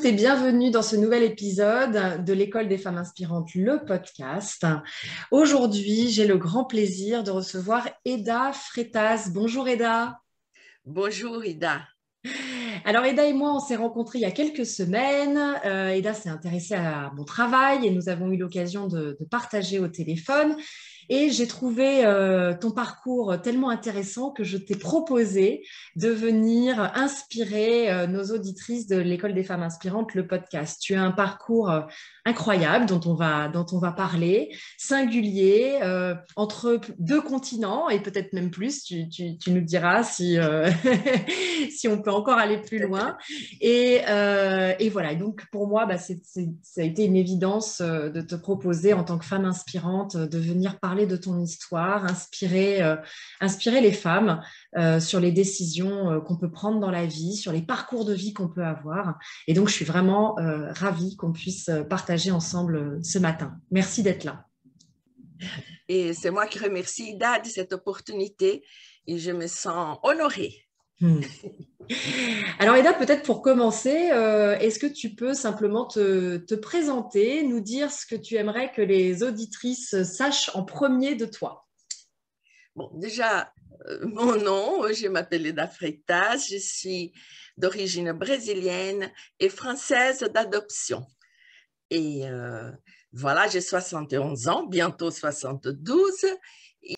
tous et bienvenue dans ce nouvel épisode de l'École des femmes inspirantes, le podcast. Aujourd'hui, j'ai le grand plaisir de recevoir Eda Freitas. Bonjour Eda. Bonjour Ida. Alors Eda et moi, on s'est rencontrés il y a quelques semaines. Eda s'est intéressée à mon travail et nous avons eu l'occasion de partager au téléphone. Et j'ai trouvé ton parcours tellement intéressant que je t'ai proposé de venir inspirer nos auditrices de l'École des femmes inspirantes, le podcast. Tu as un parcours incroyable dont on va parler, singulier, entre deux continents et peut-être même plus. Tu nous diras si, si on peut encore aller plus loin. Et voilà. Et donc, pour moi, ça a été une évidence de te proposer, en tant que femme inspirante, de venir parler de ton histoire, inspirer les femmes sur les décisions qu'on peut prendre dans la vie, sur les parcours de vie qu'on peut avoir. Et donc, je suis vraiment ravie qu'on puisse partager ensemble ce matin. Merci d'être là. Et c'est moi qui remercie Ida de cette opportunité et je me sens honorée. Alors Eda, peut-être pour commencer, est-ce que tu peux simplement te présenter, nous dire ce que tu aimerais que les auditrices sachent en premier de toi? Bon, déjà, mon nom, je m'appelle Eda Freitas, je suis d'origine brésilienne et française d'adoption. Et voilà, j'ai 71 ans, bientôt 72.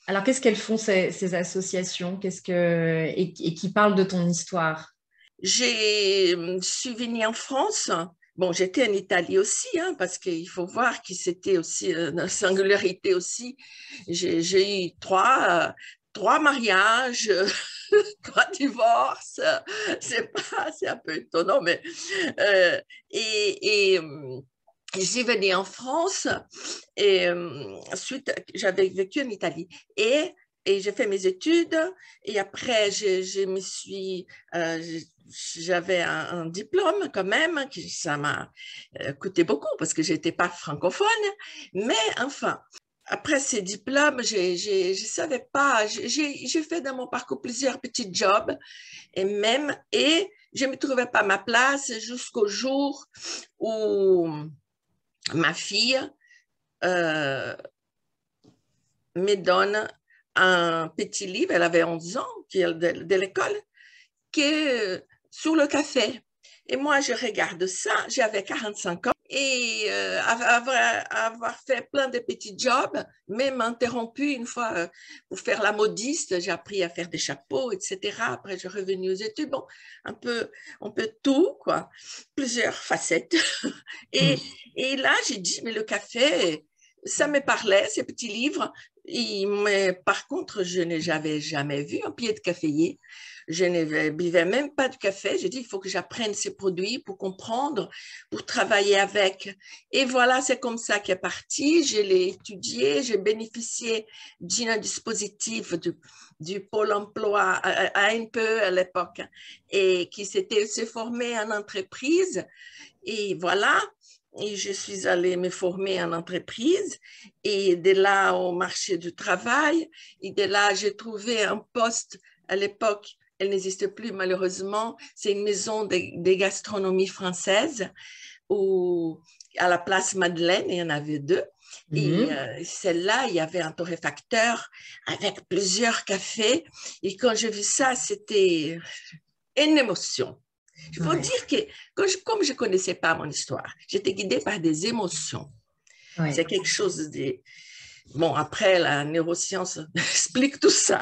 Alors qu'est-ce qu'elles font ces associations? Et qui parlent de ton histoire? Je suis venue en France. Bon, j'étais en Italie aussi, hein, parce qu'il faut voir que c'était aussi une singularité aussi. J'ai eu trois mariages, trois divorces. C'est un peu étonnant, mais euh, et j'y venais en France et ensuite j'avais vécu en Italie et j'ai fait mes études et après je me suis j'avais un diplôme quand même qui ça m'a coûté beaucoup parce que j'étais pas francophone, mais enfin après ces diplômes je savais pas, j'ai fait dans mon parcours plusieurs petits jobs et je me trouvais pas ma place jusqu'au jour où ma fille euh, me donne un petit livre, elle avait 11 ans, qui est de l'école, qui est sur le café. Et moi, je regarde ça, j'avais 45 ans et avoir fait plein de petits jobs, même interrompu une fois pour faire la modiste, j'ai appris à faire des chapeaux, etc. Après, je suis revenue aux études, bon, un peu tout, quoi, plusieurs facettes. Et, et là, j'ai dit, mais le café, ça me parlait, ces petits livres. Mais par contre, je n'avais jamais vu un pied de caféier. Je ne buvais même pas de café. J'ai dit, il faut que j'apprenne ces produits pour comprendre, pour travailler avec. Et voilà, c'est comme ça qu'est parti. Je l'ai étudié, j'ai bénéficié d'un dispositif du Pôle emploi à un peu à l'époque et qui s'était aussi formé en entreprise. Et voilà, et je suis allée me former en entreprise et de là au marché du travail. Et de là, j'ai trouvé un poste à l'époque. Elle n'existe plus malheureusement. C'est une maison de gastronomie française où, à la place Madeleine, il y en avait deux. Et celle-là, il y avait un torréfacteur avec plusieurs cafés. Et quand j'ai vu ça, c'était une émotion. Il faut Ouais. dire que comme je ne connaissais pas mon histoire, j'étais guidée par des émotions. Ouais. C'est quelque chose de... Bon, après, la neuroscience explique tout ça.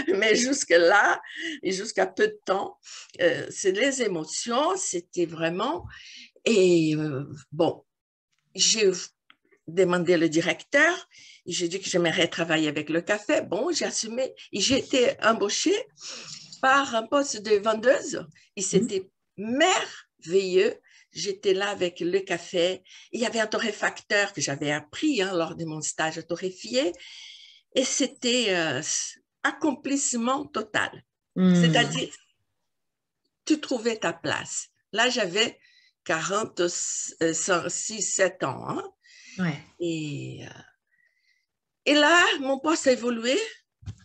Mais jusque-là, et jusqu'à peu de temps, c'est les émotions, c'était vraiment... Et bon, j'ai demandé le directeur, et j'ai dit que j'aimerais travailler avec le café. Bon, j'ai assumé, et j'ai été embauchée par un poste de vendeuse et c'était merveilleux. J'étais là avec le café. Il y avait un torréfacteur que j'avais appris lors de mon stage à torréfier et c'était accomplissement total. C'est-à-dire, tu trouvais ta place. Là, j'avais 46, 7 ans. Hein? Ouais. Et là, mon poste a évolué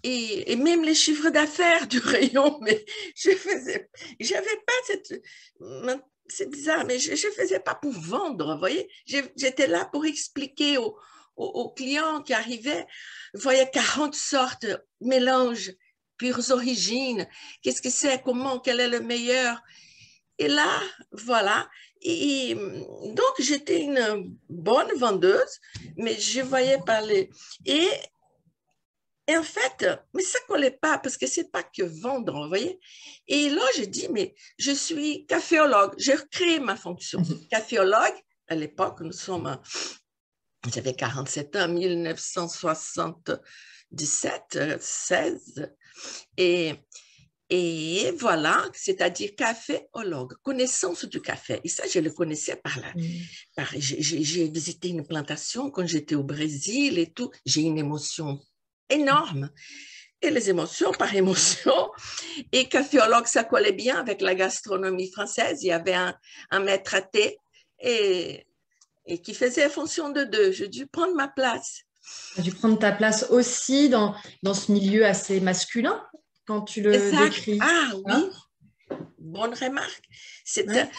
et même les chiffres d'affaires du rayon, mais j'avais pas cette, c'est bizarre, mais je ne faisais pas pour vendre, vous voyez. J'étais là pour expliquer aux clients qui arrivaient, vous voyez, 40 sortes, mélanges, pures origines, qu'est-ce que c'est, comment, quel est le meilleur. Et là, voilà. Et donc, j'étais une bonne vendeuse, mais je voyais parler. Et en fait, mais ça ne collait pas parce que ce n'est pas que vendre, vous voyez. Et là, je dis, mais je suis caféologue. J'ai recréé ma fonction. Caféologue, à l'époque, j'avais 47 ans, 1977, 16. Et voilà, c'est-à-dire caféologue, connaissance du café. Et ça, je le connaissais par là. J'ai visité une plantation quand j'étais au Brésil et tout. J'ai une émotion énorme. Et les émotions par émotion. Et caféologue, ça collait bien avec la gastronomie française. Il y avait un maître à thé et qui faisait fonction de deux. J'ai dû prendre ma place. Tu as dû prendre ta place aussi dans ce milieu assez masculin quand tu le Exact. décris. Ah oui, Hein? bonne remarque. Ouais.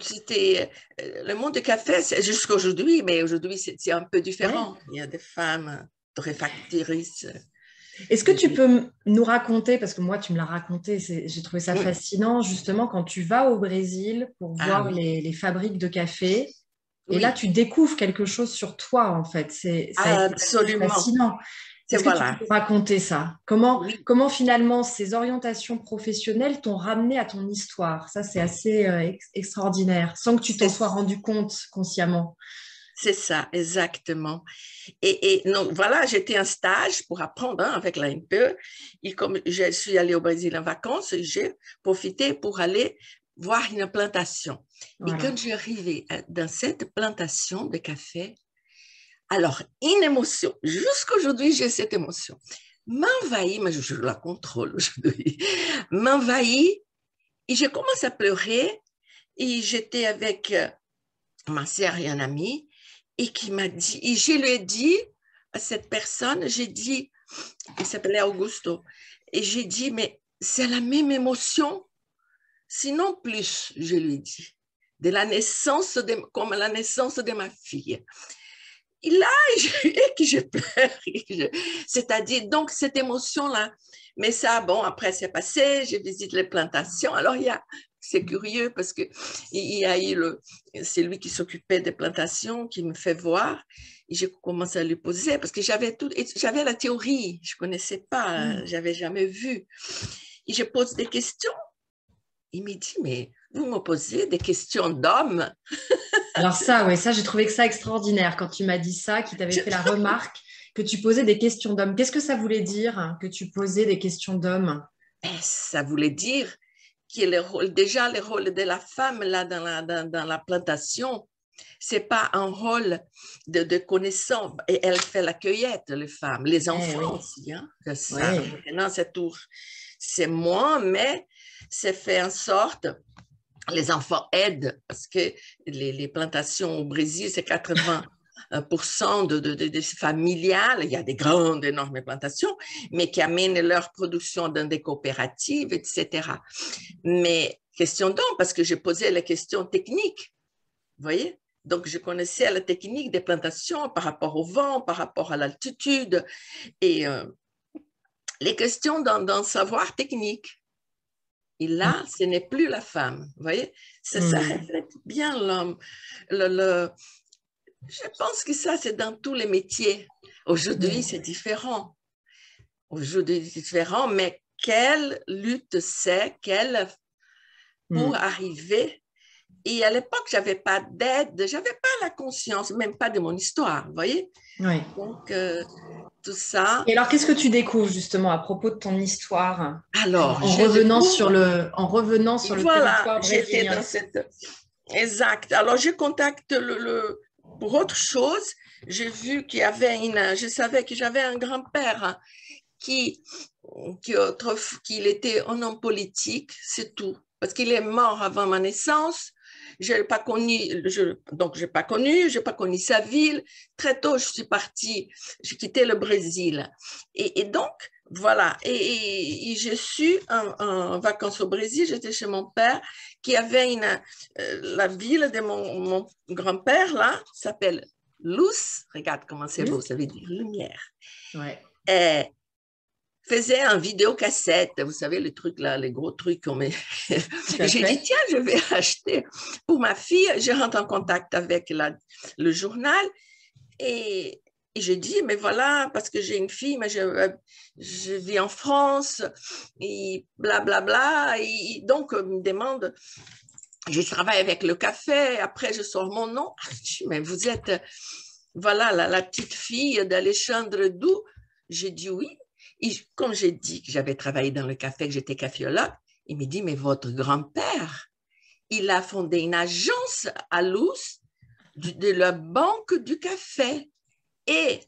C'était le monde du café, jusqu'à aujourd'hui, mais aujourd'hui, c'est un peu différent. Ouais. Il y a des femmes torréfactrices. Est-ce que tu peux nous raconter, parce que moi, tu me l'as raconté, j'ai trouvé ça fascinant, justement, quand tu vas au Brésil pour voir les fabriques de café, et là, tu découvres quelque chose sur toi, en fait. Ça a été fascinant. Est-ce que tu peux raconter ça? Comment finalement ces orientations professionnelles t'ont ramené à ton histoire? Ça, c'est assez extraordinaire, sans que tu t'en sois rendu compte consciemment. C'est ça, exactement. Et donc, voilà, j'étais en stage pour apprendre avec l'ANPE. Et comme je suis allée au Brésil en vacances, j'ai profité pour aller voir une plantation. Voilà. Et quand j'arrivais dans cette plantation de café, alors, une émotion, jusqu'aujourd'hui, j'ai cette émotion, m'envahit, mais je la contrôle aujourd'hui, m'envahit, et j'ai commencé à pleurer, et j'étais avec ma sœur et un ami, et qui m'a dit, et je lui ai dit à cette personne, j'ai dit, il s'appelait Augusto, et j'ai dit, mais c'est la même émotion, sinon plus, je lui ai dit, de la naissance comme la naissance de ma fille. Et là, je pleure, c'est-à-dire, donc, cette émotion-là, mais ça, bon, après, c'est passé, je visite les plantations, alors c'est curieux parce qu'il y a eu c'est lui qui s'occupait des plantations, qui me fait voir, et je commence à lui poser, parce que j'avais la théorie, je ne connaissais pas, je n'avais jamais vu, et je pose des questions, il me dit, mais vous me posez des questions d'homme. Alors ça, oui, ça, j'ai trouvé que ça extraordinaire quand tu m'as dit ça, qu'il t'avait fait la remarque que tu posais des questions d'homme. Qu'est-ce que ça voulait dire que tu posais des questions d'homme? Ça voulait dire que le rôle de la femme là, dans la plantation, ce n'est pas un rôle de connaissance. Et elle fait la cueillette, les femmes, les enfants aussi. Hein, ça, maintenant, c'est moins, mais c'est fait en sorte... Les enfants aident parce que les plantations au Brésil, c'est 80% de familiales. Il y a des grandes, énormes plantations, mais qui amènent leur production dans des coopératives, etc. Mais question d'homme, parce que j'ai posé les questions techniques, vous voyez? Donc, je connaissais la technique des plantations par rapport au vent, par rapport à l'altitude, et les questions d'un savoir technique. Et là, ce n'est plus la femme, vous voyez? Ça reflète bien l'homme. Je pense que ça, c'est dans tous les métiers. Aujourd'hui, c'est différent. Aujourd'hui, c'est différent, mais quelle lutte c'est, pour arriver. Et à l'époque, je n'avais pas d'aide, je n'avais pas la conscience, même pas de mon histoire, vous voyez? Oui. Donc, tout ça. Et alors, qu'est-ce que tu découvres justement à propos de ton histoire? Alors, en revenant sur le territoire brésilien. Exact. Alors, je contacte pour autre chose. J'ai vu qu'il y avait je savais que j'avais un grand-père qu'il était un homme politique, c'est tout. Parce qu'il est mort avant ma naissance. Je n'ai pas connu, donc je n'ai pas connu sa ville. Très tôt, je suis partie, j'ai quitté le Brésil. Et donc, voilà. Et j'ai su en vacances au Brésil, j'étais chez mon père, qui avait la ville de mon grand-père, là, s'appelle Luz. Regarde comment c'est beau, ça veut dire lumière. Ouais. Et faisait un vidéocassette, vous savez, le truc là, les gros trucs qu'on met. J'ai dit, tiens, je vais acheter pour ma fille. Je rentre en contact avec le journal et j'ai dit, mais voilà, parce que j'ai une fille, mais je vis en France, et blablabla. Bla, bla, et donc, on me demande, je travaille avec le café, après je sors mon nom. Je dis, mais vous êtes, voilà, la petite fille d'Alexandre Doux. J'ai dit oui. Et comme j'ai dit que j'avais travaillé dans le café, que j'étais caféologue, il me dit, mais votre grand-père, il a fondé une agence à Luz de la banque du café. Et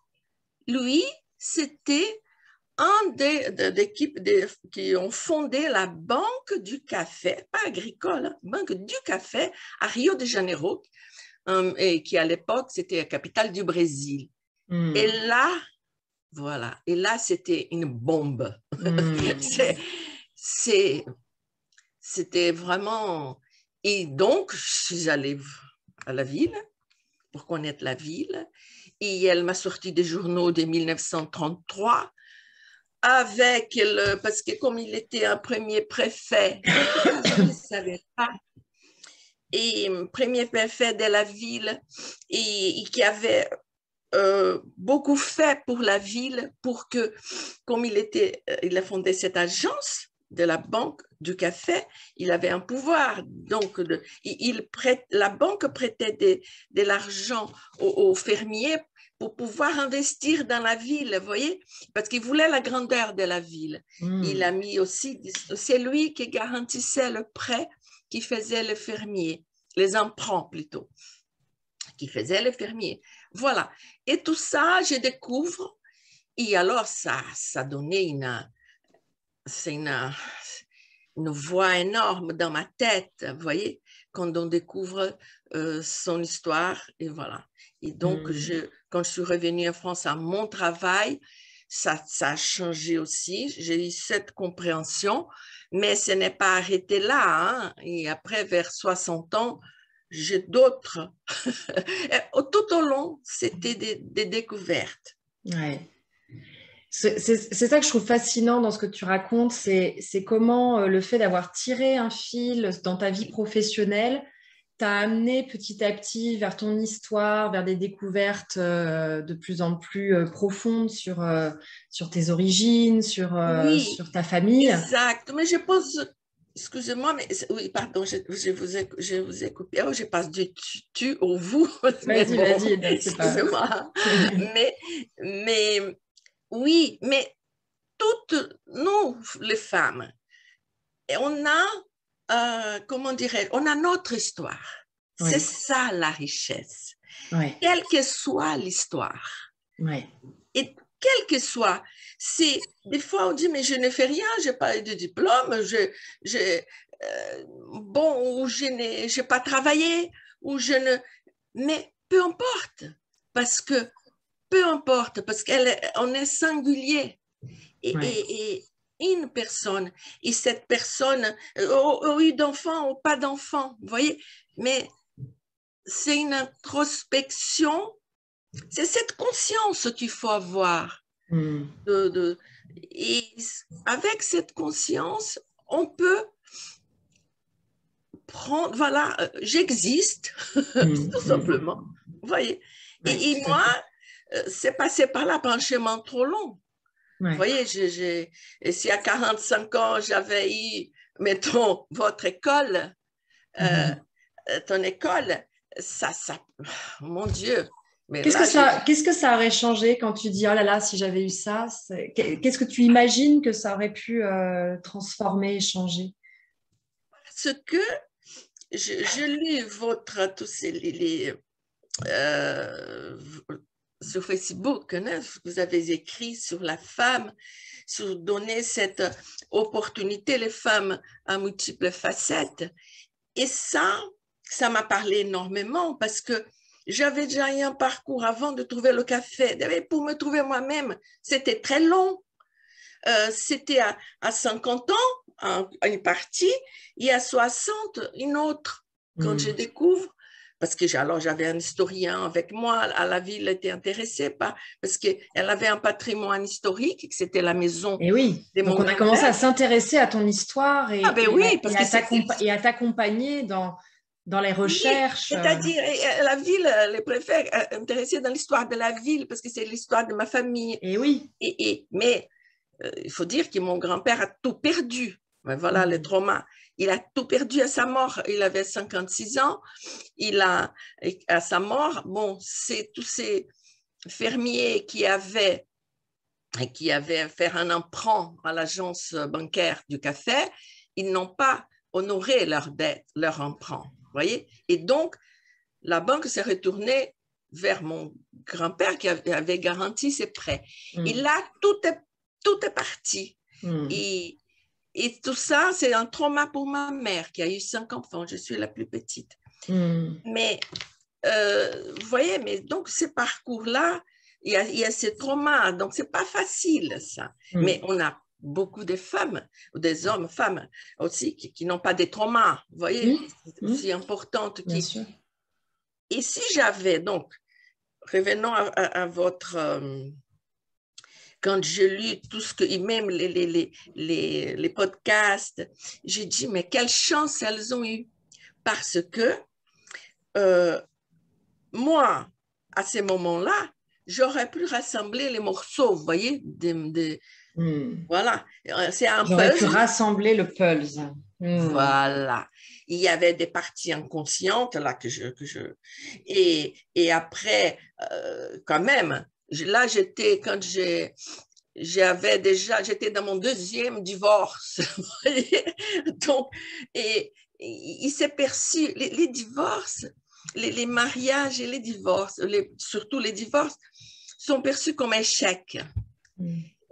lui, c'était un des équipes qui ont fondé la banque du café, pas agricole, hein, banque du café à Rio de Janeiro, et qui à l'époque, c'était la capitale du Brésil. Et là, voilà, et là, c'était une bombe. C'était vraiment... Et donc, je suis allée à la ville pour connaître la ville. Et elle m'a sorti des journaux de 1933 avec parce que comme il était un premier préfet, je ne savais pas, et premier préfet de la ville et qui avait beaucoup fait pour la ville pour que, comme il a fondé cette agence de la banque du café, il avait un pouvoir. Donc, la banque prêtait de l'argent aux fermiers pour pouvoir investir dans la ville, vous voyez, parce qu'il voulait la grandeur de la ville. Il a mis aussi, c'est lui qui garantissait le prêt qui faisait le fermier, les emprunts plutôt, qui faisait le fermier. Voilà. Et tout ça, je découvre. Et alors, ça donnait une voix énorme dans ma tête, vous voyez, quand on découvre son histoire. Et voilà. Et donc, quand je suis revenue en France à mon travail, ça a changé aussi. J'ai eu cette compréhension, mais ce n'est pas arrêté là. Hein. Et après, vers 60 ans, j'ai d'autres. Tout au long, c'était des découvertes. Ouais. C'est ça que je trouve fascinant dans ce que tu racontes, c'est comment le fait d'avoir tiré un fil dans ta vie professionnelle t'a amené petit à petit vers ton histoire, vers des découvertes de plus en plus profondes sur tes origines, Oui, sur ta famille. exact. Mais je pense, excusez-moi, mais oui, pardon, je vous ai coupé. Oh, je passe du tu au vous, mais Vas-y, bon, vas-y, c'est pas... excusez-moi. Mais oui, mais toutes nous, les femmes, on a, comment dirais on a notre histoire. C'est Oui, ça la richesse. oui, Quelle que soit l'histoire. oui. Et quel que soit, des fois on dit mais je ne fais rien, je n'ai pas eu de diplôme, bon, ou je n'ai pas travaillé, ou je ne, mais peu importe, parce que parce qu'on est singulier Ouais. et une personne et cette personne a eu d'enfant ou pas d'enfant, vous voyez, mais c'est une introspection. C'est cette conscience qu'il faut avoir. Mm. Et avec cette conscience, on peut prendre, voilà, j'existe, Mm. tout Mm. simplement. Vous voyez? Ouais, Et tout à moi, fait. c'est passé par là, par un chemin trop long. Vous Ouais. voyez, et si à 45 ans, j'avais eu, mettons, votre école, euh, ton école, mon Dieu, mais là, Qu'est-ce que ça aurait changé quand tu dis, oh là là, si j'avais eu ça, qu'est-ce que tu imagines que ça aurait pu transformer et changer? ce que je lis tous euh, sur Facebook, hein, vous avez écrit sur la femme, sur donner cette opportunité, les femmes à multiples facettes. Et ça m'a parlé énormément parce que j'avais déjà eu un parcours avant de trouver le café. Pour me trouver moi-même, c'était très long. c'était à 50 ans, une partie, et à 60, une autre, quand je découvre. Parce que alors j'avais un historien avec moi, à la ville était intéressée parce qu'elle avait un patrimoine historique, que c'était la maison Et oui, de donc mon on a commencé grand-père. à s'intéresser à ton histoire Ah ben oui, parce que et à t'accompagner dans les oui, recherches. c'est-à-dire la ville, les préfets intéressés dans l'histoire de la ville, parce que c'est l'histoire de ma famille. Et oui. Mais il faut dire que mon grand-père a tout perdu. Mais voilà le trauma. Il a tout perdu à sa mort. Il avait 56 ans. À sa mort, bon, c'est tous ces fermiers qui avaient fait un emprunt à l'agence bancaire du café, ils n'ont pas honoré leur dette, leur emprunt. Voyez? Et donc, la banque s'est retournée vers mon grand-père qui avait garanti ses prêts. Et là, tout est parti. Et tout ça, c'est un trauma pour ma mère qui a eu 5 enfants. Je suis la plus petite. Mais, vous voyez, mais donc ces parcours-là, il y a ces traumas. Donc, c'est pas facile, ça. Mais on a beaucoup de femmes, ou des hommes, femmes aussi, qui n'ont pas des traumas. Vous voyez, c'est aussi importante. Bien sûr. Et si j'avais, donc, revenons à votre... quand j'ai lu tout ce que, et même les podcasts, j'ai dit, mais quelle chance elles ont eu. Parce que moi, à ces moments-là, j'aurais pu rassembler les morceaux, vous voyez, voilà, c'est un J'aurais pu puzzle. rassembler le puzzle. Voilà. Il y avait des parties inconscientes là et après quand même là quand j'étais dans mon deuxième divorce. Donc et il s'est perçu les divorces, les mariages et les divorces, surtout les divorces sont perçus comme échecs.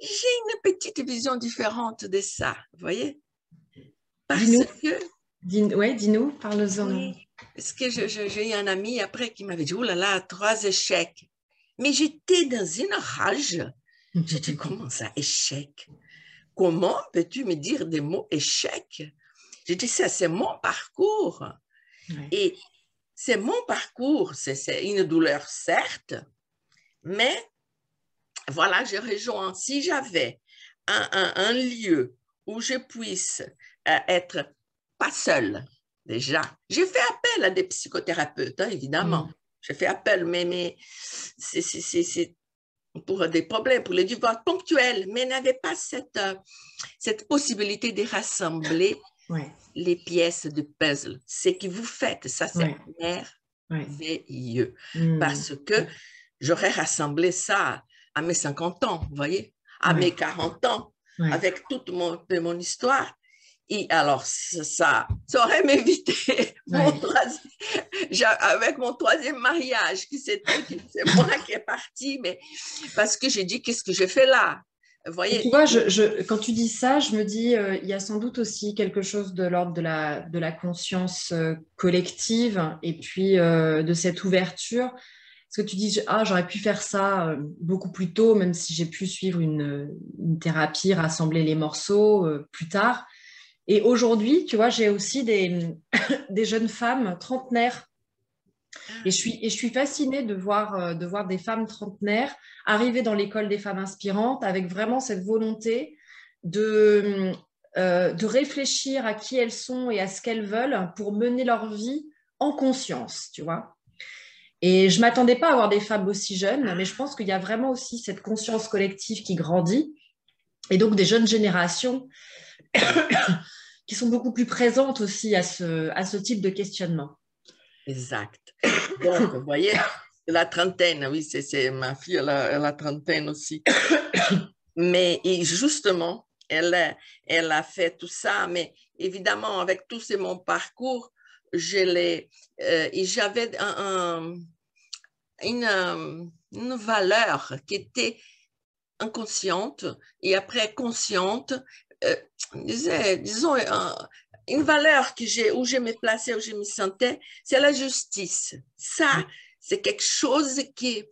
J'ai une petite vision différente de ça, vous voyez. Dis-nous, dis-nous, parle-en. Oui, parce que j'ai eu un ami après qui m'avait dit, oh là là, 3 échecs. Mais j'étais dans une rage. J'ai dit, comment ça, échec? Comment peux-tu me dire des mots échec? J'ai dit, ça, c'est mon parcours. Ouais. Et c'est mon parcours, c'est une douleur, certes, mais voilà, je rejoins. Si j'avais un lieu où je puisse être pas seule, déjà, j'ai fait appel à des psychothérapeutes, hein, évidemment. J'ai fait appel, mais c'est pour des problèmes, pour les divorces ponctuels, mais n'avait pas cette possibilité de rassembler les pièces de puzzle. Ce que vous faites, ça, c'est merveilleux. Parce que j'aurais rassemblé ça à mes 50 ans, vous voyez, à mes 40 ans, avec toute mon histoire. Et alors, ça aurait m'évité avec mon 3e mariage, c'est moi qui est partie, mais parce que j'ai dit, qu'est-ce que j'ai fait là? Vous voyez? Tu vois, quand tu dis ça, je me dis, il y a sans doute aussi quelque chose de l'ordre de la conscience collective et puis de cette ouverture. Parce que tu dis, ah, j'aurais pu faire ça beaucoup plus tôt, même si j'ai pu suivre une thérapie, rassembler les morceaux plus tard. Et aujourd'hui, tu vois, j'ai aussi des jeunes femmes trentenaires. Et je suis fascinée de voir des femmes trentenaires arriver dans l'école des femmes inspirantes avec vraiment cette volonté de réfléchir à qui elles sont et à ce qu'elles veulent pour mener leur vie en conscience, tu vois. Et je ne m'attendais pas à avoir des femmes aussi jeunes, mais je pense qu'il y a vraiment aussi cette conscience collective qui grandit et donc des jeunes générations qui sont beaucoup plus présentes aussi à ce type de questionnement. Exact. Donc, vous voyez, la trentaine, oui, c'est ma fille, elle a la trentaine aussi. Mais justement, elle a fait tout ça, mais évidemment, avec tout mon parcours, et j'avais une valeur qui était inconsciente et après consciente, disons, une valeur où je me plaçais, où je me sentais, c'est la justice. Ça, c'est quelque chose qui,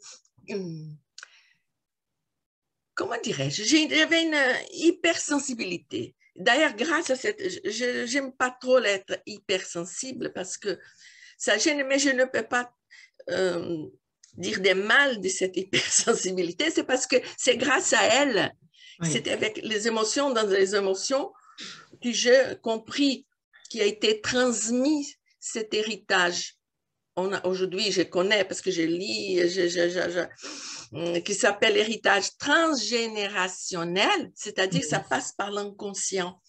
comment dirais-je, j'avais une hypersensibilité. D'ailleurs, grâce à cette, je n'aime pas trop l'être hypersensible parce que ça gêne, mais je ne peux pas dire des mal de cette hypersensibilité. C'est parce que c'est grâce à elle, Oui. c'est avec les émotions, dans les émotions, que j'ai compris qu'il a été transmis cet héritage. Aujourd'hui, je connais parce que je lis, qui s'appelle héritage transgénérationnel, c'est-à-dire que ça passe par l'inconscient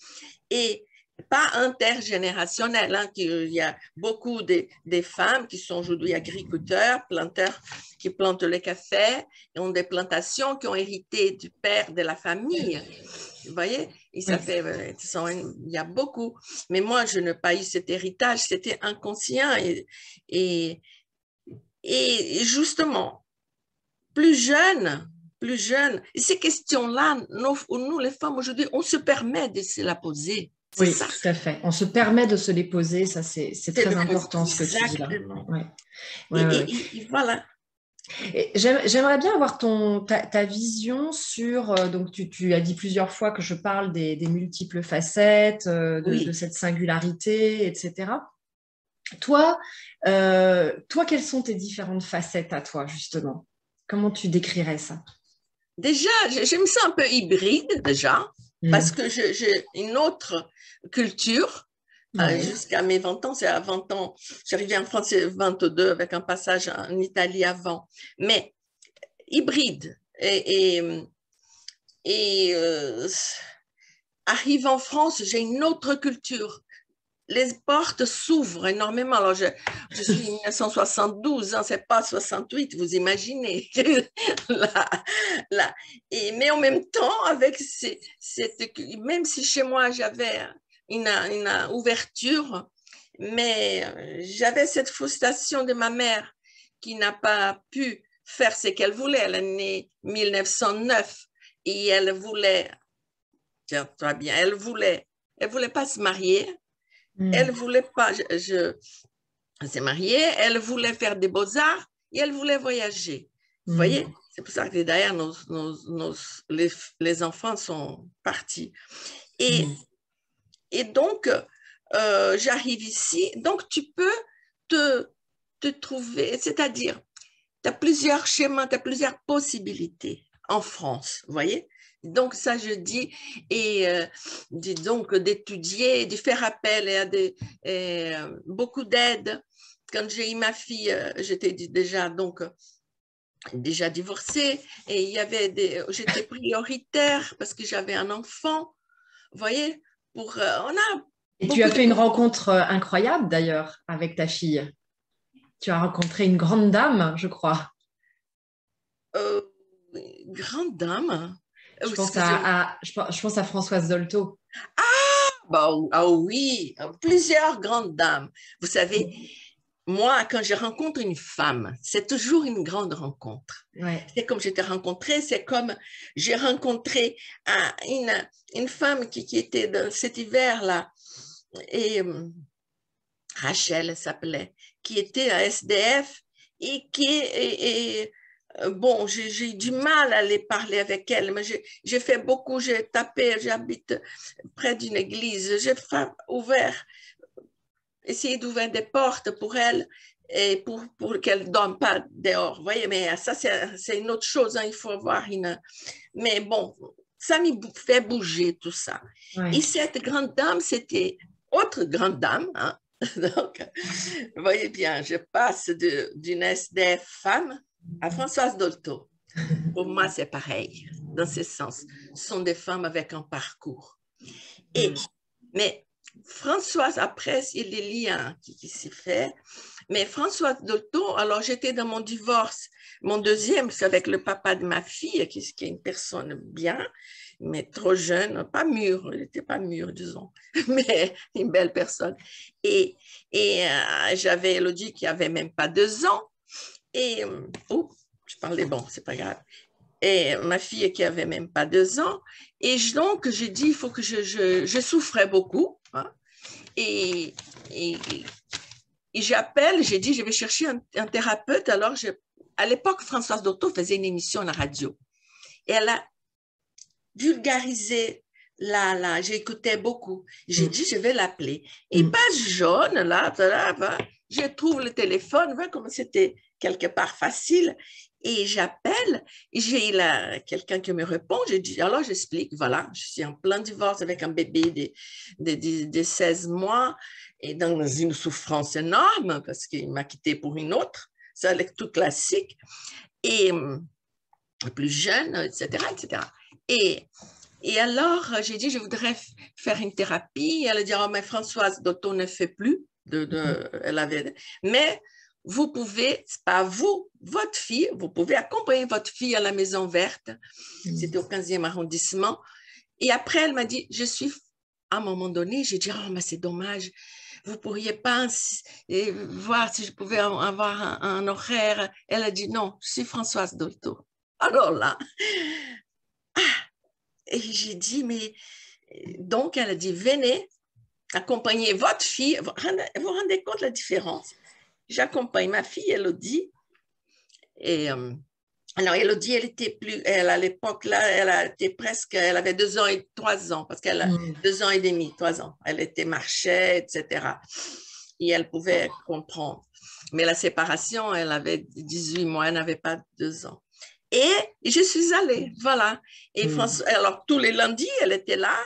et pas intergénérationnel. Hein, il y a beaucoup des femmes qui sont aujourd'hui agriculteurs, planteurs, qui plantent le café et ont des plantations qui ont hérité du père de la famille. Vous voyez, et ça fait, il y a beaucoup. Mais moi, je n'ai pas eu cet héritage, c'était inconscient. Et, et justement, plus jeune, et ces questions-là, nous, les femmes aujourd'hui, on se permet de se la poser. Oui, ça. tout à fait. On se permet de se les poser, ça c'est très important ce que tu dis là. Ouais. Et voilà. J'aimerais bien avoir ta vision sur, donc tu as dit plusieurs fois que je parle des multiples facettes, de cette singularité, etc. Toi, quelles sont tes différentes facettes à toi, justement? Comment tu décrirais ça? Déjà, je me sens un peu hybride, déjà, parce que j'ai une autre culture. Jusqu'à mes 20 ans, c'est à 20 ans, j'arrivais en France, c'est 22, avec un passage en Italie avant, mais hybride. Arrive en France, j'ai une autre culture. Les portes s'ouvrent énormément. Alors, je suis 1972, hein, c'est pas 68, vous imaginez. Mais en même temps, avec même si chez moi, j'avais une ouverture, mais j'avais cette frustration de ma mère qui n'a pas pu faire ce qu'elle voulait. Elle est née 1909 et elle voulait, tiens-toi bien, elle voulait pas se marier. Elle voulait pas, s'est mariée, elle voulait faire des beaux-arts et elle voulait voyager. Vous voyez, c'est pour ça que derrière, les enfants sont partis. Et donc, j'arrive ici, donc tu peux te trouver, c'est-à-dire, tu as plusieurs schémas, tu as plusieurs possibilités en France, vous voyez. Donc, ça, je dis, et dis donc d'étudier, de faire appel à beaucoup d'aide. Quand j'ai eu ma fille, j'étais déjà divorcée et j'étais prioritaire parce que j'avais un enfant. Vous voyez, Et tu as fait une rencontre incroyable d'ailleurs avec ta fille. Tu as rencontré une grande dame, je crois. Grande dame. Je pense à Françoise Dolto. Oui, plusieurs grandes dames. Vous savez, moi, quand je rencontre une femme, c'est toujours une grande rencontre. Ouais. C'est comme je t'ai rencontré, c'est comme j'ai rencontré une femme qui était dans cet hiver-là, et Rachel s'appelait, qui était à SDF et bon, j'ai eu du mal à aller parler avec elle, mais j'ai fait beaucoup, j'ai tapé, j'habite près d'une église, j'ai essayé d'ouvrir des portes pour elle et pour qu'elle ne dorme pas dehors. Vous voyez, mais ça, c'est une autre chose, hein, il faut avoir une... Mais bon, ça me fait bouger tout ça. Ouais. Et cette grande dame, c'était autre grande dame, hein. Donc, vous voyez bien, je passe d'une SDF femme à Françoise Dolto. Pour moi, c'est pareil, dans ce sens. Ce sont des femmes avec un parcours. Mais Françoise, après, il y a des liens qui s'y fait. Mais Françoise Dolto, alors j'étais dans mon divorce, mon deuxième, c'est avec le papa de ma fille, qui est une personne bien, mais trop jeune, pas mûr, il n'était pas mûr, disons, mais une belle personne. Et j'avais Elodie qui avait même pas 2 ans. Et, je parlais, bon, c'est pas grave. Et ma fille qui avait même pas 2 ans. Et donc, j'ai dit, il faut que je souffrais beaucoup. Hein, et j'appelle, j'ai dit, je vais chercher un thérapeute. Alors, à l'époque, Françoise Dolto faisait une émission à la radio. Et vulgariser. Là, j'écoutais beaucoup. J'ai dit, je vais l'appeler. Et page jaune, là, je trouve le téléphone, voilà comme c'était quelque part facile. Et j'appelle, et j'ai quelqu'un qui me répond. J'ai dit, alors j'explique, voilà, je suis en plein divorce avec un bébé de 16 mois et dans une souffrance énorme parce qu'il m'a quitté pour une autre. C'est tout classique. Et plus jeune, etc., etc. Et alors, j'ai dit, je voudrais faire une thérapie. Elle a dit, oh, mais Françoise, Dotto ne fait plus. Elle avait, mais vous pouvez, c'est pas vous, votre fille, vous pouvez accompagner votre fille à la Maison Verte. C'était au 15e arrondissement. Et après, elle m'a dit, à un moment donné, j'ai dit, oh, mais c'est dommage. Vous pourriez pas voir si je pouvais avoir un horaire. Elle a dit, non, je suis Françoise Dolto. Alors là, et j'ai dit, mais donc elle a dit, venez accompagner votre fille. Vous vous rendez compte de la différence? J'accompagne ma fille, Elodie. Et alors, Elodie, à l'époque, là, elle avait 2 ans et 3 ans, parce qu'elle a 2 ans et demi, 3 ans. Elle marchait, etc. Et elle pouvait comprendre. Mais la séparation, elle avait 18 mois, elle n'avait pas 2 ans. Et je suis allée, voilà. Et alors, tous les lundis, elle était là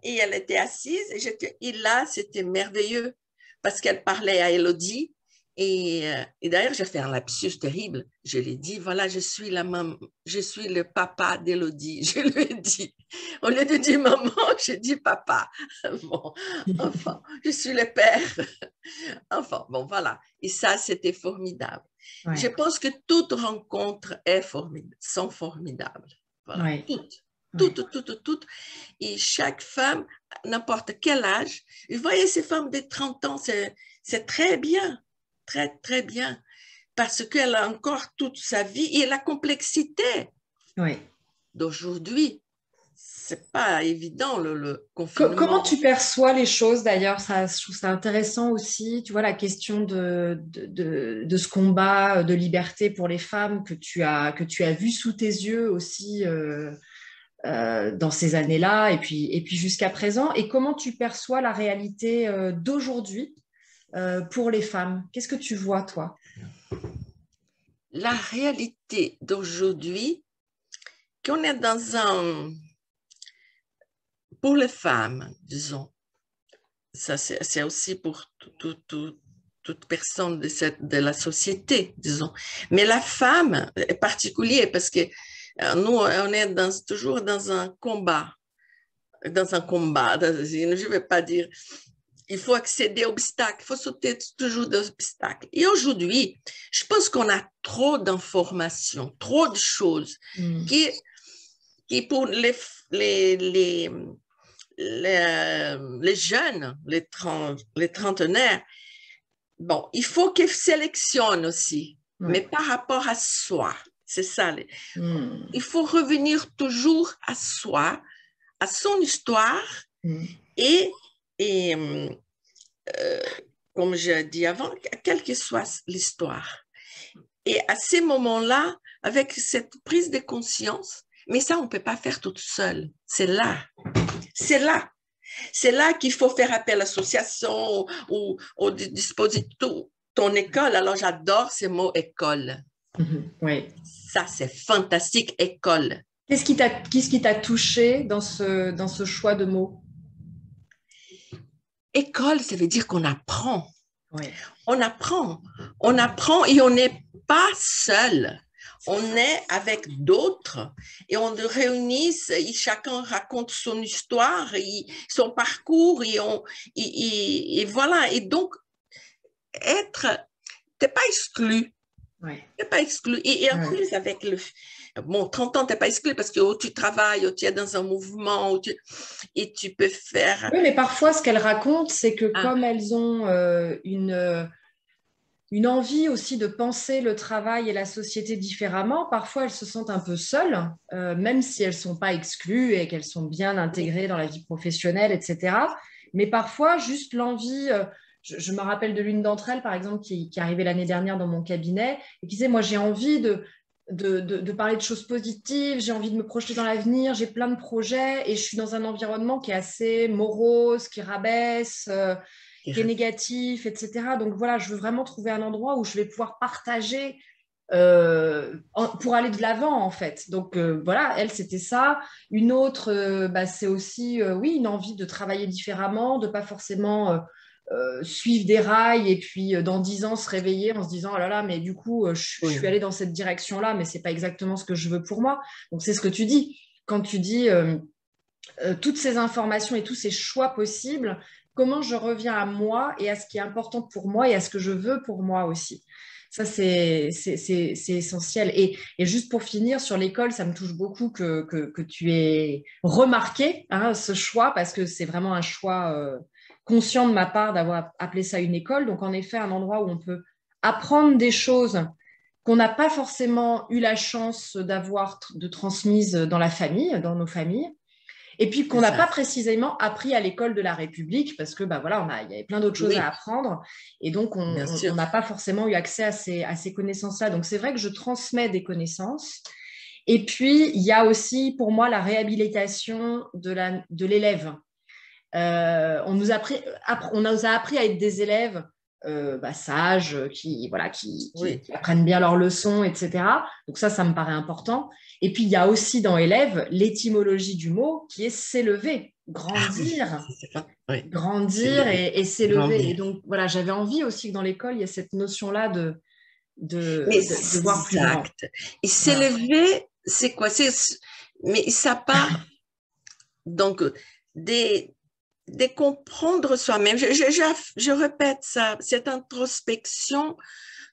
et elle était assise. Et là, c'était merveilleux parce qu'elle parlait à Elodie. Et d'ailleurs, j'ai fait un lapsus terrible. Je lui ai dit, voilà, je suis le papa d'Elodie. Je lui ai dit, au lieu de dire maman, j'ai dit papa. Bon, enfin, je suis le père. Enfin, bon, voilà. Et ça, c'était formidable. Ouais. Je pense que toutes rencontres sont formidables. Voilà, ouais. Toutes. Et chaque femme, n'importe quel âge, vous voyez ces femmes de 30 ans, c'est très bien, très, très bien, parce qu'elle a encore toute sa vie et la complexité d'aujourd'hui. C'est pas évident le confinement. Comment tu perçois les choses d'ailleurs? Je trouve ça intéressant aussi. Tu vois, la question de ce combat de liberté pour les femmes que tu as vu sous tes yeux aussi dans ces années-là et puis jusqu'à présent. Et comment tu perçois la réalité d'aujourd'hui pour les femmes? Qu'est-ce que tu vois, toi? La réalité d'aujourd'hui, qu'on est dans un... Pour les femmes, disons, ça c'est aussi pour toute personne de la société, disons. Mais la femme est particulière parce que nous, on est toujours dans un combat. Je ne vais pas dire, il faut accéder aux obstacles, il faut sauter toujours des obstacles. Et aujourd'hui, je pense qu'on a trop d'informations, trop de choses qui pour les jeunes, les trentenaires, bon, il faut qu'ils sélectionnent aussi, mais par rapport à soi. C'est ça. Il faut revenir toujours à soi, à son histoire et comme je dis avant, quelle que soit l'histoire. Et à ces moments-là, avec cette prise de conscience, mais ça, on ne peut pas faire toute seule. C'est là. C'est là qu'il faut faire appel à l'association ou au dispositif. Ton école, alors j'adore ces mots école. Oui. Ça, c'est fantastique, école. Qu'est-ce qui t'a touché dans ce choix de mots? École, ça veut dire qu'on apprend. Oui. On apprend et on n'est pas seul. On est avec d'autres et on réunit, et chacun raconte son histoire, son parcours et voilà. Et donc, t'es pas exclu. T'es pas exclu. Et en plus, avec 30 ans, t'es pas exclu parce que tu travailles, tu es dans un mouvement, et tu peux faire... Oui, mais parfois, ce qu'elles racontent, c'est que comme elles ont une envie aussi de penser le travail et la société différemment, parfois elles se sentent un peu seules, même si elles ne sont pas exclues et qu'elles sont bien intégrées dans la vie professionnelle, etc. Mais parfois, juste l'envie... je me rappelle de l'une d'entre elles, par exemple, qui est arrivée l'année dernière dans mon cabinet et qui disait, moi, j'ai envie de parler de choses positives, j'ai envie de me projeter dans l'avenir, j'ai plein de projets et je suis dans un environnement qui est assez morose, qui rabaisse, qui est négatif, etc. Donc voilà, je veux vraiment trouver un endroit où je vais pouvoir partager pour aller de l'avant en fait. Donc voilà, elle c'était ça. Une autre, bah, c'est aussi oui une envie de travailler différemment, de pas forcément suivre des rails et puis dans 10 ans se réveiller en se disant oh là là mais du coup je suis Oui, allée dans cette direction-là mais c'est pas exactement ce que je veux pour moi. Donc c'est ce que tu dis quand tu dis toutes ces informations et tous ces choix possibles, comment je reviens à moi et à ce qui est important pour moi et à ce que je veux pour moi aussi. Ça, c'est essentiel. Et juste pour finir, sur l'école, ça me touche beaucoup que tu aies remarqué hein, ce choix, parce que c'est vraiment un choix conscient de ma part d'avoir appelé ça une école. Donc, en effet, un endroit où on peut apprendre des choses qu'on n'a pas forcément eu la chance d'avoir de transmises dans la famille, dans nos familles. Et puis qu'on c'est n'a ça. pas précisément appris à l'école de la République, parce que bah, voilà, il y avait plein d'autres choses à Oui, apprendre, et donc bien on sûr. n'a pas forcément eu accès à ces connaissances-là. Donc c'est vrai que je transmets des connaissances. Et puis, il y a aussi pour moi la réhabilitation de l'élève. On nous a appris à être des élèves bah, sages, voilà, Oui, qui apprennent bien leurs leçons, etc. Donc ça me paraît important. Et puis, il y a aussi dans élève l'étymologie du mot qui est s'élever, ah oui, grandir, c'est ça. Oui, c'est grandir le et s'élever. Et grandir. donc, voilà, j'avais envie aussi que dans l'école, il y ait cette notion-là Mais de voir plus grand. exact. Et Voilà. s'élever, c'est quoi? Mais ça part donc des, de comprendre soi-même. Je répète ça, cette introspection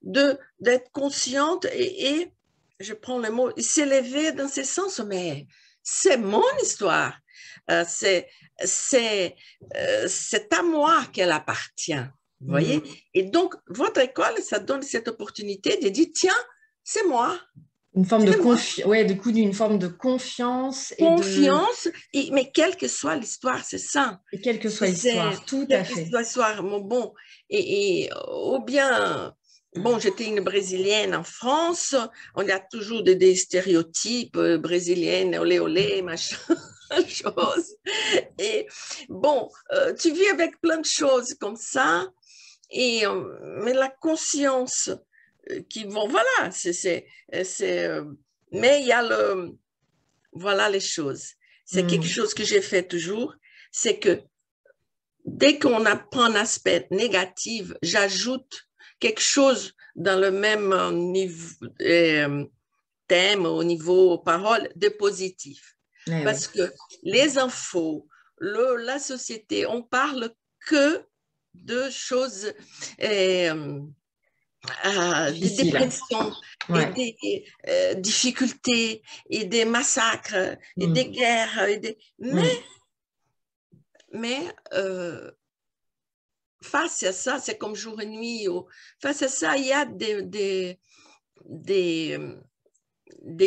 d'être consciente et je prends le mot, s'élever dans ce sens, mais c'est mon histoire. Euh, c'est c'est à moi qu'elle appartient. Vous voyez? Mm. Et donc, votre école, ça donne cette opportunité de dire, tiens, c'est moi, Une forme de c'est moi. ouais, du coup, d'une forme de confiance Confiance, mais quelle que soit l'histoire, c'est ça. et quelle que soit l'histoire, tout à Quelle que fait. soit l'histoire, bon, ou bien, bon, j'étais une Brésilienne en France, on a toujours des stéréotypes brésiliennes, olé olé, machin, chose. Et bon, tu vis avec plein de choses comme ça, mais la conscience qui vont, voilà, mais il y a voilà les choses. C'est quelque Mm. chose que j'ai fait toujours, c'est que dès qu'on apprend un aspect négatif, j'ajoute quelque chose dans le même niveau, thème, au niveau paroles, de positif. Eh oui. Parce que les infos, la société, on parle que de choses des Difficile. dépressions et Ouais. des difficultés et des massacres et des Mm. guerres. Mm. Mais face à ça, c'est comme jour et nuit. Face à ça, il y a des, des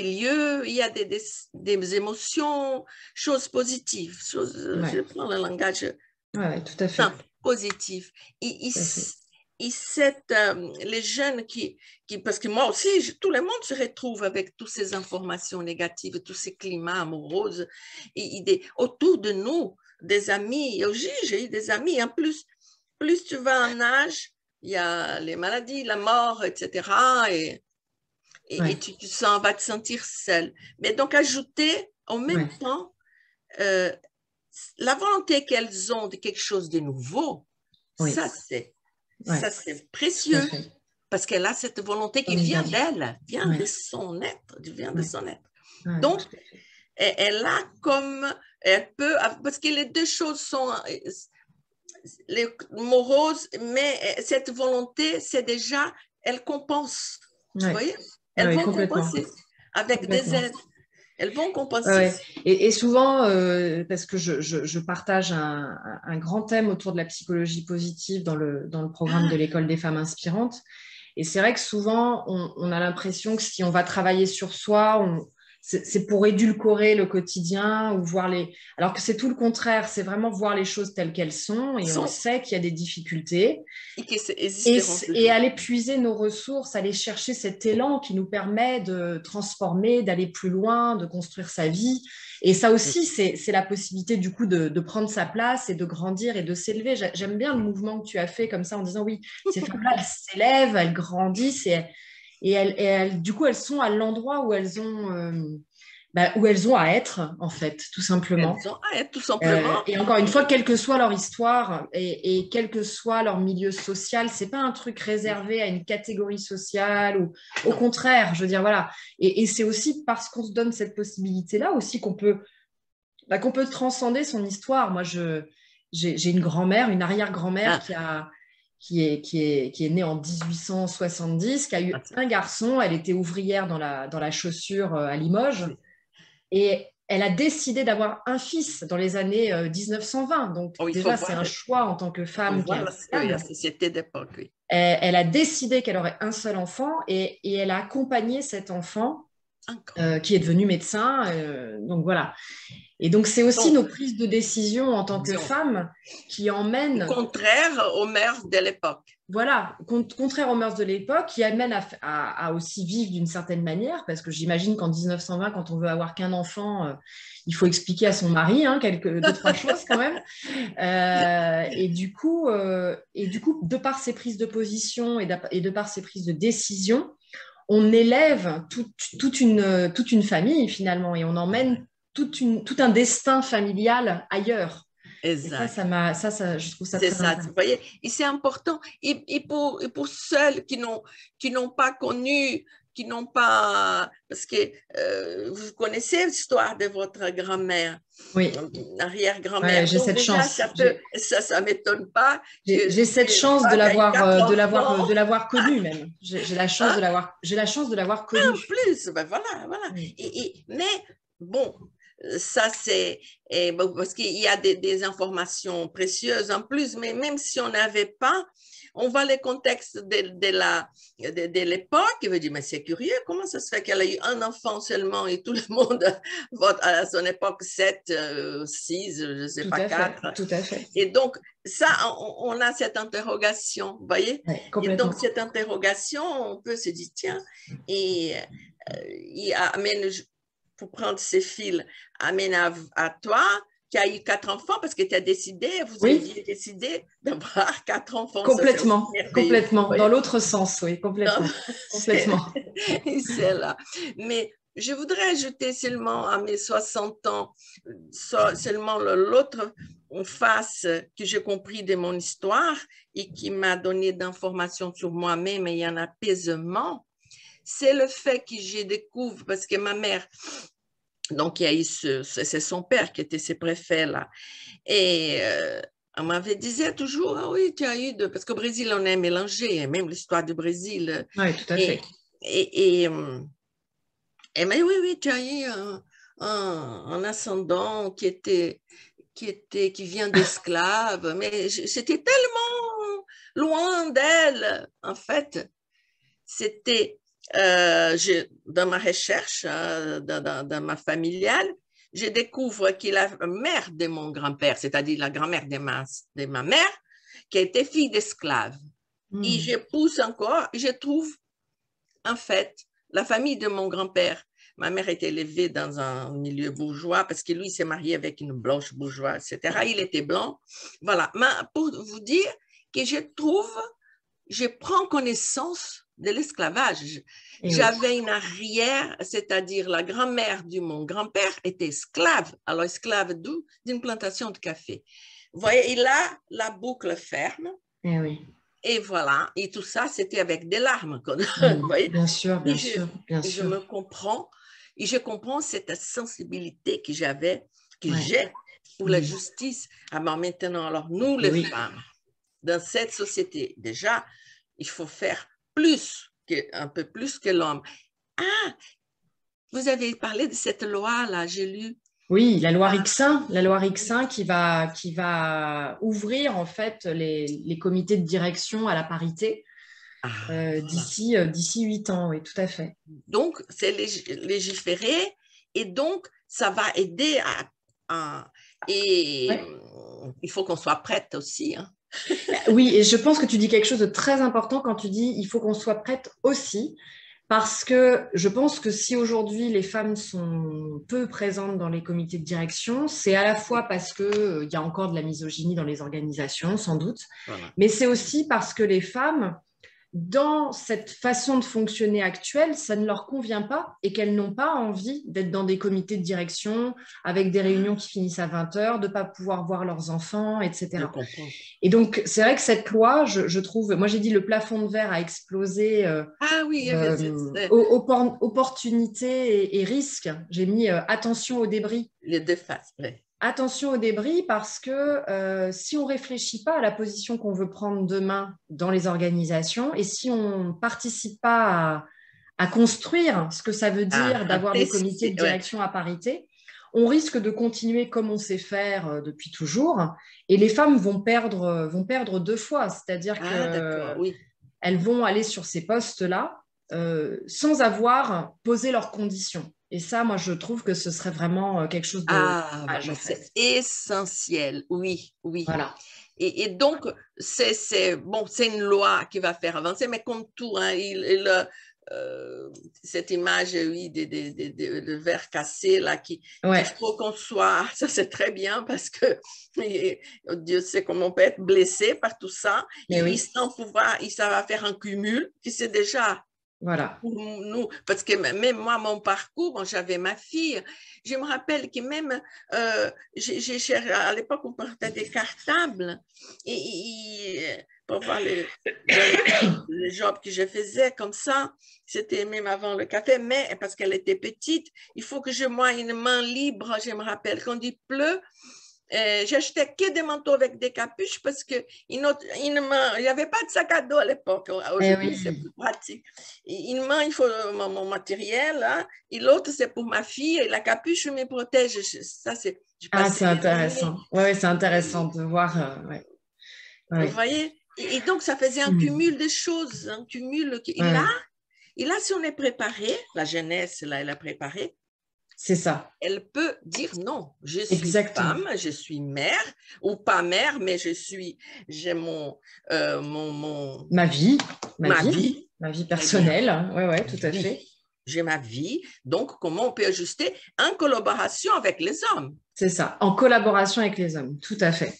lieux, il y a des émotions, choses positives. Je Ouais. prends le langage Ouais, ouais, tout à fait. simple, positif. Et, Tout à fait. les jeunes parce que moi aussi, tout le monde se retrouve avec toutes ces informations négatives, tous ces climats amoureux, autour de nous, des amis. J'ai eu des amis. En plus tu vas en âge, il y a les maladies, la mort, etc. Et Ouais. vas te sentir seul. Mais donc, ajouter en même Ouais. temps euh, la volonté qu'elles ont de quelque chose de nouveau, Oui. ça c'est, Ouais. ça c'est Tout à précieux fait. parce qu'elle a cette volonté qui vient Formidable. d'elle, vient de Ouais. son être, vient de Ouais. son être. Ouais, Donc, tout à fait. elle a comme, elle peut, parce que les deux choses sont les moroses, mais cette volonté, c'est déjà, elle compense. Vous Ouais. voyez? Ouais, Elles ouais, vont complètement. compenser avec des Complètement. aides. Elles vont Ouais, compenser. ouais. Et souvent, parce que je partage un grand thème autour de la psychologie positive dans le programme de Ah, l'École des femmes inspirantes. Et c'est vrai que souvent, on a l'impression que si on va travailler sur soi, c'est pour édulcorer le quotidien ou voir les… Alors que c'est tout le contraire, c'est vraiment voir les choses telles qu'elles sont et on sait qu'il y a des difficultés et qui existeront et toujours. aller puiser nos ressources, aller chercher cet élan qui nous permet de transformer, d'aller plus loin, de construire sa vie. Et ça aussi, c'est la possibilité du coup de prendre sa place et de grandir et de s'élever. J'aime bien le mouvement que tu as fait comme ça en disant oui, ces femmes-là, elles s'élèvent, elles grandissent du coup, elles sont à l'endroit où elles ont à être, en fait, tout simplement. Elles ont à être tout simplement. Et encore une fois, quelle que soit leur histoire et quel que soit leur milieu social, c'est pas un truc réservé à une catégorie sociale ou au contraire, je veux dire, voilà. Et c'est aussi parce qu'on se donne cette possibilité-là aussi qu'on peut transcender son histoire. Moi, j'ai une grand-mère, une arrière-grand-mère qui est née en 1870, qui a eu un garçon. Elle était ouvrière dans la chaussure à Limoges. Et elle a décidé d'avoir un fils dans les années 1920. Donc, déjà, c'est un choix en tant que femme. La société d'époque, oui. Elle a décidé qu'elle aurait un seul enfant et elle a accompagné cet enfant qui est devenu médecin. Donc, voilà. Et donc, c'est aussi nos prises de décision en tant que femmes qui emmènent… Contraire aux mœurs de l'époque. Voilà, contraire aux mœurs de l'époque, qui amène à aussi vivre d'une certaine manière, parce que j'imagine qu'en 1920, quand on veut avoir qu'un enfant, il faut expliquer à son mari deux, trois choses quand même. Et du coup, de par ces prises de position et de par ces prises de décision, on élève toute une famille finalement, et on emmène tout un destin familial ailleurs. Exact. Et ça, je trouve ça très intéressant. Vous voyez, et c'est important. Et pour celles qui n'ont pas connu, qui n'ont pas… Parce que vous connaissez l'histoire de votre grand-mère, oui. Arrière-grand-mère. Ouais, j'ai cette chance. Ça ne m'étonne pas. J'ai cette chance de l'avoir connue même. J'ai la chance de l'avoir connue. En plus, ben voilà. Oui. Mais bon… Ça, c'est parce qu'il y a des informations précieuses en plus, mais même si on n'avait pas, on voit le contexte de l'époque et on dit, mais c'est curieux, comment ça se fait qu'elle a eu un enfant seulement et tout le monde vote à son époque 7, 6, je ne sais pas, 4. Tout à fait. Et donc, ça, on a cette interrogation, vous voyez? Ouais, et donc, cette interrogation, on peut se dire, tiens, et il amène… pour prendre ces fils, amène à toi, qui a eu 4 enfants, parce que tu as décidé, vous aviez décidé d'avoir 4 enfants. Complètement, dans l'autre sens, oui, complètement. C'est là. Mais je voudrais ajouter seulement à mes 60 ans, seulement l'autre face que j'ai compris de mon histoire et qui m'a donné d'informations sur moi-même et un apaisement, c'est le fait que je découvre, parce que ma mère, donc il y a eu c'est son père qui était ce préfet-là, et on m'avait disait toujours, ah oui, tu as eu parce qu'au Brésil, on est mélangé, même l'histoire du Brésil. Oui, tout à fait. Et mais oui, tu as eu un ascendant qui vient d'esclaves, mais c'était tellement loin d'elle, en fait. C'était… dans ma recherche, dans ma familiale, je découvre que la mère de mon grand-père, c'est-à-dire la grand-mère de ma mère, qui était fille d'esclave. Et je pousse encore, je trouve, en fait, la famille de mon grand-père. Ma mère était élevée dans un milieu bourgeois parce que lui s'est marié avec une blanche bourgeoise, etc. Il était blanc. Voilà. Mais pour vous dire que je prends connaissance de l'esclavage. J'avais une arrière, c'est-à-dire la grand-mère de mon grand-père était esclave. Alors, esclave d'où? D'une plantation de café. Vous voyez, et là, la boucle ferme. Et voilà, et tout ça, c'était avec des larmes. Vous voyez? Bien sûr. Je me comprends, et je comprends cette sensibilité que j'ai pour la justice. Alors maintenant, alors nous, les femmes, dans cette société, déjà, il faut faire un peu plus que l'homme. Ah, vous avez parlé de cette loi-là, j'ai lu. Oui, la loi Rixain qui va ouvrir en fait les comités de direction à la parité d'ici 8 ans, oui, tout à fait. Donc, c'est légiféré Et donc, ça va aider et Ouais. il faut qu'on soit prête aussi. Hein. Oui, et je pense que tu dis quelque chose de très important quand tu dis il faut qu'on soit prête aussi, parce que je pense que si aujourd'hui les femmes sont peu présentes dans les comités de direction, c'est à la fois parce qu'il y a encore de la misogynie dans les organisations, sans doute, Voilà. mais c'est aussi parce que les femmes dans cette façon de fonctionner actuelle, ça ne leur convient pas et qu'elles n'ont pas envie d'être dans des comités de direction avec des réunions qui finissent à 20 heures, de ne pas pouvoir voir leurs enfants, Je etc. comprends. Et donc, c'est vrai que cette loi, je trouve, moi j'ai dit le plafond de verre a explosé, Ah oui, opportunités et risques. J'ai mis attention aux débris. les deux faces. Oui. Attention aux débris parce que si on ne réfléchit pas à la position qu'on veut prendre demain dans les organisations et si on ne participe pas à construire ce que ça veut dire À d'avoir des comités de tester, ouais. direction à parité, on risque de continuer comme on sait faire depuis toujours et les femmes vont perdre deux fois, c'est-à-dire Ah, d'accord, qu'elles oui. vont aller sur ces postes-là sans avoir posé leurs conditions. Et ça, moi, je trouve que ce serait vraiment quelque chose de Ah, dommage, en c'est fait. essentiel, oui, oui. Voilà. Et donc, bon, c'est une loi qui va faire avancer, mais comme tout, hein, cette image, oui, de verre cassé, là, qu'il Ouais, faut qu'on soit, ça c'est très bien parce que Dieu sait comment on peut être blessé par tout ça. mais Il oui, sent pouvoir, ça va faire un cumul qui c'est déjà voilà. pour nous, parce que même moi, mon parcours, quand j'avais ma fille, je me rappelle que même à l'époque, on portait des cartables pour voir le job que je faisais comme ça. C'était même avant le café, mais parce qu'elle était petite, il faut que je moi une main libre. Je me rappelle quand il pleut. J'achetais que des manteaux avec des capuches parce qu'il n'y avait pas de sac à dos à l'époque. Eh Aujourd'hui, c'est oui. plus pratique. Une main, il faut mon matériel, hein, et l'autre, c'est pour ma fille. Et la capuche me protège. Ça, j'ai Ah, passé c'est des années. intéressant. Ouais, ouais, c'est intéressant de voir. Ouais, Vous ouais. voyez? Et donc, ça faisait un Hmm. cumul de choses. Un cumul. Ouais, Et là, si on est préparé, la jeunesse, là, elle a préparé, c'est ça. elle peut dire non, je suis Exactement. femme, je suis mère, ou pas mère, mais j'ai Ma vie, ma ma vie, vie, ma vie très bien, personnelle. Ouais, ouais, tout à oui, fait. j'ai ma vie, donc comment on peut ajuster en collaboration avec les hommes? C'est ça. En collaboration avec les hommes. Tout à fait.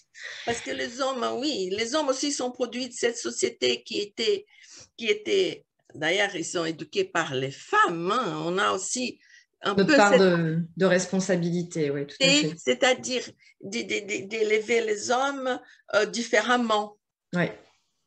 Parce que les hommes, oui, les hommes aussi sont produits de cette société qui était, d'ailleurs, ils sont éduqués par les femmes, hein. On a aussi un Notre peu part cette de responsabilité. Oui, tout à fait. c'est-à-dire d'élever les hommes différemment Oui,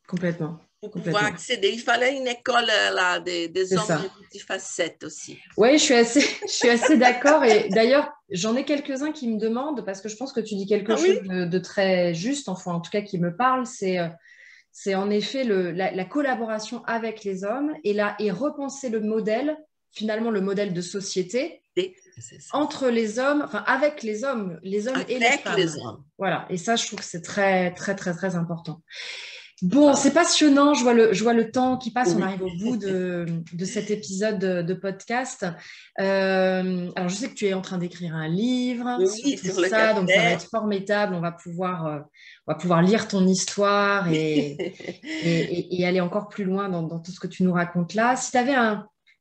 complètement. pour pouvoir Complètement. accéder. Il fallait une école là, des C'est hommes ça. multifacettes aussi. Oui, je suis assez d'accord. Et d'ailleurs, j'en ai quelques-uns qui me demandent, parce que je pense que tu dis quelque Ah oui? chose de très juste, enfin, en tout cas, qui me parle, c'est en effet la collaboration avec les hommes et repenser le modèle, finalement, le modèle de société C'est ça. entre les hommes, enfin, avec les hommes et les Avec les femmes. hommes. Voilà. Et ça, je trouve que c'est très, très, très, très important. Bon, c'est Voilà. passionnant, je vois le temps qui passe, on Oui. arrive au bout de cet épisode de podcast. Alors, je sais que tu es en train d'écrire un livre sur Oui, tout sur le ça, donc ça va café. être formidable, on va pouvoir lire ton histoire et aller encore plus loin dans tout ce que tu nous racontes là. Si tu avais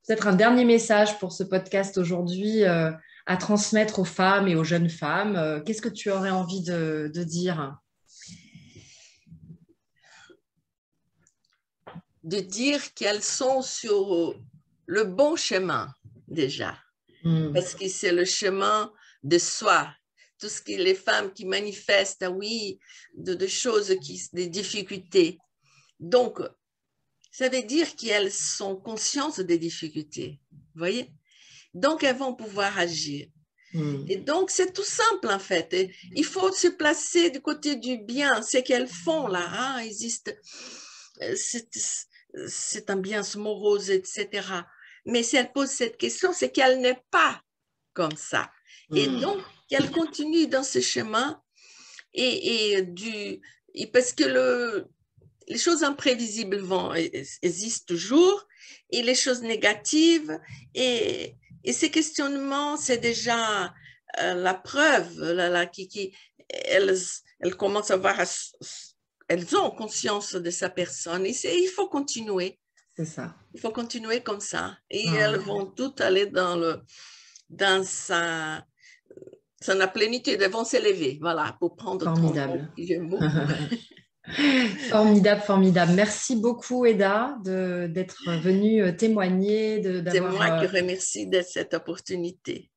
peut-être un dernier message pour ce podcast aujourd'hui à transmettre aux femmes et aux jeunes femmes, qu'est-ce que tu aurais envie de dire? De dire qu'elles sont sur le bon chemin déjà. Hmm. Parce que c'est le chemin de soi. Tout ce qui les femmes qui manifestent, ah oui, de choses, des difficultés. Donc, ça veut dire qu'elles sont conscientes des difficultés. Vous voyez? Donc, elles vont pouvoir agir. Hmm. Et donc, c'est tout simple en fait. Et il faut se placer du côté du bien. Ce qu'elles font là, hein, existe cette ambiance morose, etc. Mais si elle pose cette question, c'est qu'elle n'est pas comme ça. Et Hmm. donc, qu'elle continue dans ce chemin et parce que les choses imprévisibles existent toujours et les choses négatives et et ces questionnements, c'est déjà la preuve elles, elles commencent à avoir, elles ont conscience de sa personne. Et il faut continuer. C'est ça. Il faut continuer comme ça. Et Ah, elles vont toutes aller dans sa plénitude. Elles vont s'élever. Voilà, pour prendre ton mot formidable. que j'aime beaucoup. Formidable, formidable. Merci beaucoup, Eda, d'être venue témoigner, C'est moi qui d'avoir remercie de cette opportunité.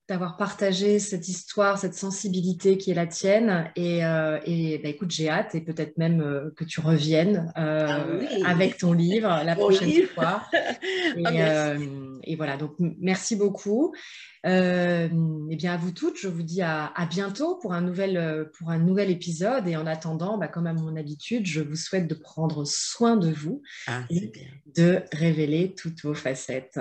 d'avoir partagé cette histoire, cette sensibilité qui est la tienne. Et bah, écoute, j'ai hâte et peut-être même que tu reviennes Ah oui, avec ton livre la mon prochaine livre. fois. Ah, merci. Et voilà, donc merci beaucoup. Et bien à vous toutes, je vous dis à bientôt pour un nouvel épisode. Et en attendant, bah, comme à mon habitude, je vous souhaite de prendre soin de vous Ah, c'est et bien. de révéler toutes vos facettes.